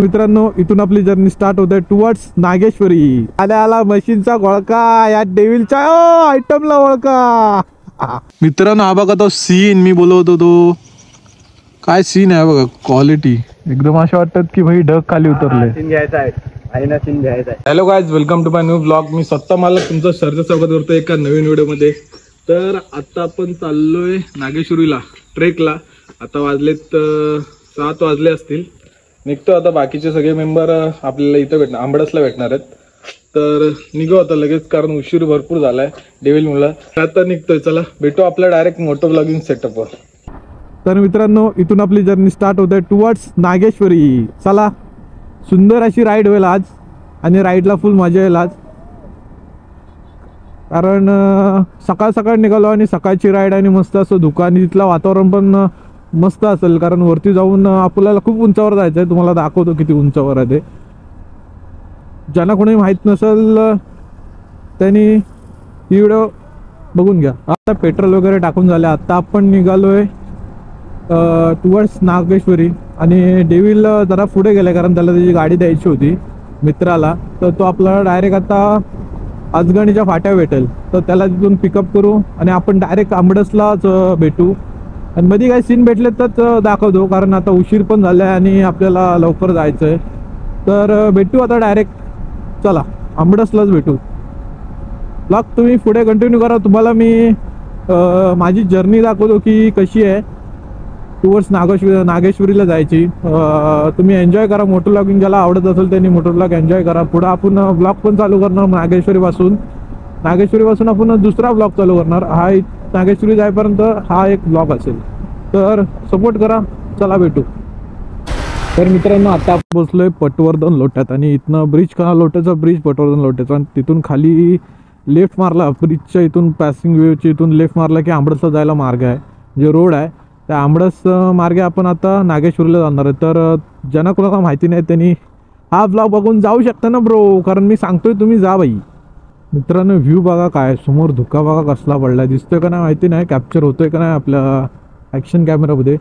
मित्रांनो इथून आपली जर्नी स्टार्ट होते टुवर्ड्स नागेश्वरी. आला मशीनचा घोळका या डेव्हिलच्या आयटमला ओळखा. मित्रांनो हा बघा तो सीन मी बोलवतो तो काय सीन आहे बघा. क्वालिटी एकदम अशा वाटतात की भाई ढग खाली उतरले. सीन घ्यायचा आहे. Hello guys, welcome to my new blog. मी स्वतः मला तुमचं सरचं स्वागत करतो एका नवीन व्हिडिओमध्ये. तर आता आपण चाललोय नागेश्वरीला ट्रेकला. आता वाजलेत 7 वाजले असतील. निघतो आता. बाकीचे सगळे मेंबर आपल्याला इथं भेटणार, आंबडसला भेटणार आहेत. तर निघू आता लगेच, कारण उशीर भरपूर झालाय डेव्हिल मुलं. आता निघतोय. चला भेटू आपल्या डायरेक्ट मोटो ब्लॉगिंग सेटअपवर. तर मित्रांनो इथून आपली जर्नी स्टार्ट होते टुवर्ड्स नागेश्वरी. चला, सुंदर अशी राईड होईल आज आणि राईडला फुल मजा येईल आज. कारण सकाळ सकाळ निघालो आणि सकाळची राईड आणि मस्त असं धुकं आणि तिथलं वातावरण पण मस्त असेल. कारण वरती जाऊन आपल्याला खूप उंचावर जायचं आहे. तुम्हाला दाखवतो किती उंचावर आहे ते. ज्यांना कोणी माहीत नसेल त्यांनी ही व्हिडिओ बघून घ्या. आता पेट्रोल वगैरे टाकून झाले. आता आपण निघालोय टुवर्ड्स नागेश्वरी. आणि डेव्हिल जरा पुढे गेलाय कारण त्याला त्याची गाडी द्यायची होती मित्राला. तर तो आपल्याला डायरेक्ट आता आजगणीच्या फाट्या भेटेल. तर त्याला तिथून पिकअप करू आणि आपण डायरेक्ट आंबडसलाच भेटू. आणि मध्ये काही सीन भेटले तर दाखवतो, कारण आता उशीर पण झाला आहे आणि आपल्याला लवकर जायचं आहे. तर भेटू आता डायरेक्ट. चला आंबडसलाच भेटू. ब्लॉग तुम्ही पुढे कंटिन्यू करा. तुम्हाला मी माझी जर्नी दाखवतो की कशी आहे टुवर्ड्स नागेश्वरीला जायची. तुम्ही एन्जॉय करा. मोटो ब्लॉगिंग ज्याला आवडत असेल त्यांनी मोटो ब्लॉग एन्जॉय करा. पुढं आपण ब्लॉग पण चालू करणार नागेश्वरीपासून आपण दुसरा ब्लॉग चालू करणार. हा नागेश्वरी जाईपर्यंत हा एक ब्लॉग असेल. तर सपोर्ट करा. चला भेटू. तर मित्रांनो आता आपण पोहोचलोय पटवर्धन लोट्यात. आणि इथनं ब्रिज का लोट्याचा ब्रिज पटवर्धन लोट्याचा. आणि तिथून खाली लेफ्ट मारला ब्रिजच्या इथून पॅसिंग वेवच्या इथून लेफ्ट मारला की आंबडसला जायला मार्ग आहे. जे रोड आहे त्या आंबडस मार्गे आपण आता नागेश्वरीला जाणार आहे. तर ज्यांना कोणाला माहिती नाही त्यांनी हा ब्लॉग बघून जाऊ शकता ना ब्रो. कारण मी सांगतोय तुम्ही जा बाई. मित्रांनो व्ह्यू बघा काय समोर. धुका बघा कसला पडलाय. दिसतोय का नाही माहिती नाही. कॅप्चर होतोय का नाही आपल्या ॲक्शन कॅमेरामध्ये.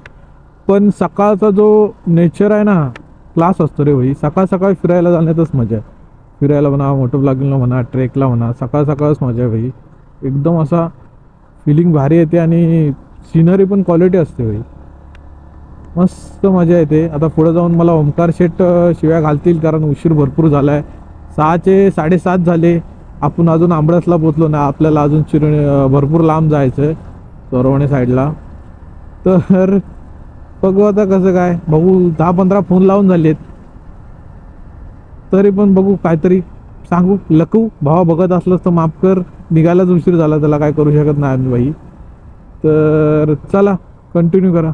पण सकाळचा जो नेचर आहे ना क्लास असतो रे भाई. सकाळ सकाळ फिरायला जाण्यातच मजा आहे. फिरायला म्हणा, मोटो ब्लॉगिंगला म्हणा, ट्रेकला म्हणा, सकाळ सकाळच मजा आहे भाई. एकदम असा फिलिंग भारी येते आणि सिनरी पण क्वालिटी असते भाई. मस्त मजा येते. आता पुढे जाऊन मला ओमकार शेट शिव्या घालतील कारण उशीर भरपूर झाला आहे. 6:07 झाले. आपण अजून आंबडसला पोचलो ना. आपल्याला अजून भरपूर लांब जायचं आहे चोरवणे साईडला. तर बघू आता कसं काय. बघू 10-15 फोन लावून झालेत तरी पण बघू काहीतरी सांगू. लकू भावा बघत असलंच तर माफ कर. निघायलाच उशीर झाला, त्याला काय करू शकत नाही आम्ही भाई. तर चला कंटिन्यू करा.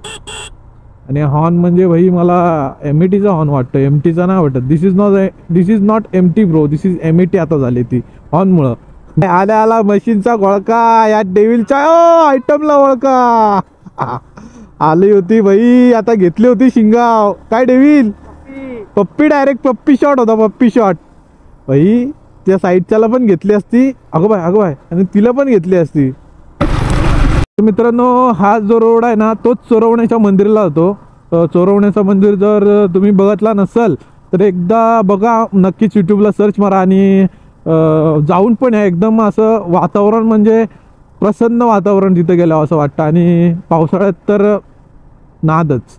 आणि हॉर्न म्हणजे भाई मला एमईटीचा हॉर्न वाटतं. एमटीचा नाही वाटत. This is not MT bro. This is MET आता झाली ती हॉर्नमुळं. आला मशीनचा घोळका या डेव्हिलच्या आयटमला ओळखा. आली होती भाई. आता घेतली होती शिंगाव. काय डेव्हिल पप्पी. डायरेक्ट पप्पी शॉट होता. पप्पी शॉट भाई. त्या साईडच्याला पण घेतली असती. अगो बाय आणि तिला पण घेतली असती. मित्रांनो हा जो रोड आहे ना तोच चोरवण्याच्या मंदिराला जातो. चोरवण्याचं मंदिर जर तुम्ही बघितला नसेल तर एकदा बघा नक्कीच. यूट्यूबला सर्च मारा आणि जाऊन पण आहे. एकदम असं वातावरण म्हणजे प्रसन्न वातावरण तिथं गेलं असं वाटतं. आणि पावसाळ्यात तर नादच.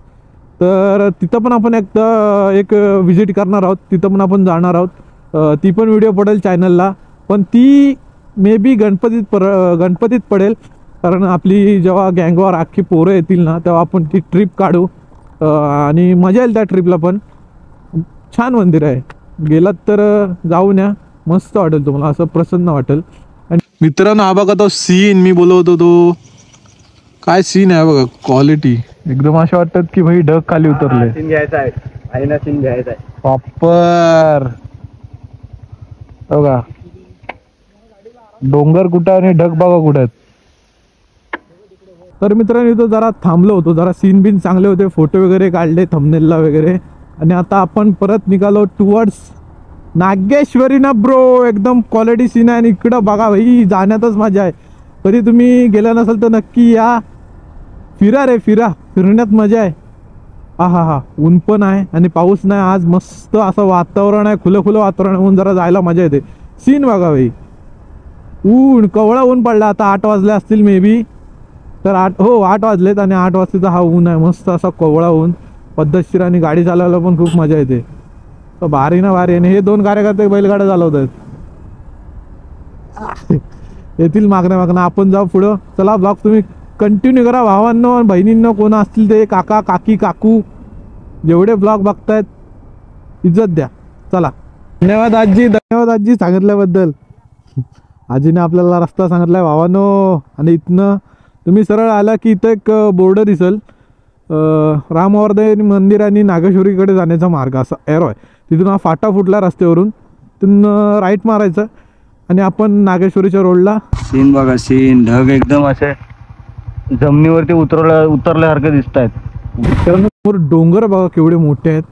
तर तिथं पण आपण एक विजिट करणार आहोत. तिथं पण आपण जाणार आहोत. ती पण व्हिडिओ पडेल चॅनलला. पण ती मे बी गणपतीत पडेल. कारण आपली जेव्हा गँगवर अख्खी पोरं येतील ना तेव्हा आपण ती ट्रिप काढू आणि मजा येईल त्या ट्रिपला पण. छान मंदिर आहे. गेलात तर जाऊन या. मस्त वाटेल तुम्हाला. असं प्रसन्न वाटेल. आणि मित्रांनो हा बघा तो सीन मी बोलवतो तो काय सीन आहे बघा. क्वालिटी एकदम अशा वाटतात की भाई ढग खाली उतरले. सीन घ्यायचा आहे. प्रॉपर बघा. डोंगर कुठं आणि ढग बघा कुठं आहेत. तर मित्रांनो इथं जरा थांबलो होतो. जरा सीन बिन चांगले होते. फोटो वगैरे काढले थंबनेलला वगैरे. आणि आता आपण परत निघालो टुवर्ड्स नागेश्वरी ना ब्रो. एकदम क्वालिटी सीन आहे. आणि इकडं बघा भाई जाण्यातच मजा आहे. कधी तुम्ही गेला नसाल तर नक्की या. फिरा रे फिरा. फिरण्यात मजा आहे. हा हा हा, ऊन पण आहे आणि पाऊस नाही आज, मस्त असं वातावरण आहे, खुलं खुलं वातावरण होऊन जरा जायला मजा येते. सीन बघा भाई, ऊन कवळा ऊन पडला. आता 8 वाजले असतील मे बी, तर 8 वाजलेत आणि 8 वाजता हा ऊन आहे, मस्त असा कवळा ऊन पद्धतशीर, आणि गाडी चालवायला पण खूप मजा येते. तर भारी ना भारी. आणि हे 2 कार्यकर्ते बैलगाड्या चालवत आहेत. येतील मागण्या मागणं, आपण जाऊ पुढं. चला ब्लॉग तुम्ही कंटिन्यू करा भावांनो, बहिणींनो, कोण असतील ते, काका काकी काकू, जेवढे ब्लॉग बघतायत इज्जत द्या. चला, धन्यवाद आजी, धन्यवाद आजी सांगितल्याबद्दल. आजीने आपल्याला रस्ता सांगितलाय भावांनो. आणि इथनं तुम्ही सरळ आला की इथं एक बोर्ड दिसेल, रामवर्धन मंदिर आणि नागेश्वरीकडे जाण्याचा मार्ग असा एरो आहे. तिथून हा फाटा फुटला रस्त्यावरून, तिथून राईट मारायचं आणि आपण नागेश्वरीच्या रोडला. सीन बघा, सीन ढग एकदम असे जमिनीवरती उतरल्यासारखे दिसत आहेत. समोर डोंगर बघा केवढे मोठे आहेत,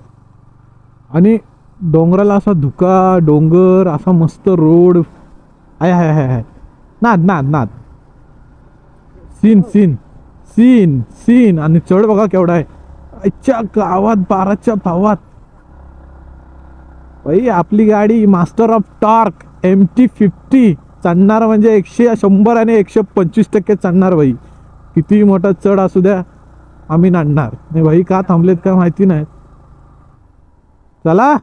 आणि डोंगराला असा धुका डोंगर, असा मस्त रोड आहे. हाय हाय हाय, नाद नाद नाद, सीन सीन सीन सीन. आणि चढ बघा केवढा आहे, आजच्या गावात 12च्या भावात. भाई आपली गाडी मास्टर ऑफ टॉर्क MT-50 चढणार म्हणजे 100 आणि 125% चढणार भाई. किती मोठा चढ असू द्या, आम्ही नाडणार नाही भाई. का थांबलेत का माहिती नाही. चला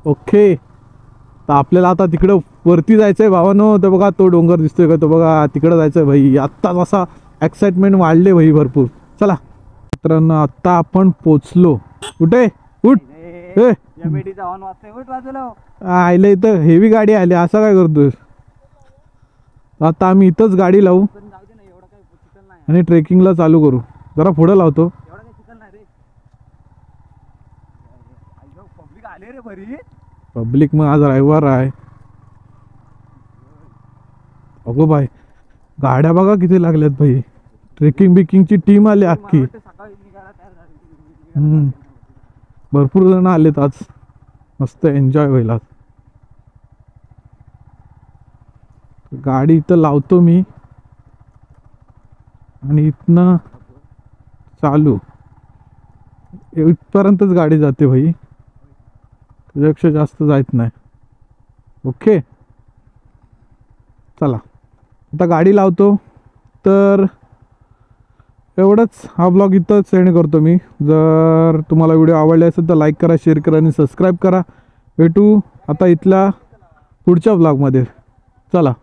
ओके, तर आपल्याला आता तिकडं वरती जायचंय भावानो. तर बघा तो डोंगर दिसतोय का, तो बघा तिकडं जायचंय भाई. आत्ताच असा एक्साइटमेंट वाढले भाई भरपूर. चला मित्रांनो, आत्ता आपण पोचलो. कुठे उठ आयलं इथं, हेवी गाडी आली, असं काय करतोय. आता आम्ही इथंच गाडी लावू आणि ट्रेकिंगला चालू करू. जरा पुढं लावतो. पब्लिक मग आज रविवार आहे. अगो बाय, गाड्या बघा किती लागल्यात भाई. ट्रेकिंग बिकिंगची टीम आली अख्खी. भरपूर जण आलेत आज, मस्त एन्जॉय होईल आज. गाडी इथं लावतो मी आणि इथनं चालू इथपर्यंतच गाडी जाते भाई, त्याच्यापेक्षा जास्त जात नाही. ओके चला, आता गाडी लावतो. तर एवढंच, हा ब्लॉग इथंच सेंड करतो मी. जर तुम्हाला व्हिडिओ आवडले असेल तर लाईक करा, शेअर करा आणि सबस्क्राईब करा. भेटू आता इथल्या पुढच्या ब्लॉगमध्ये. चला.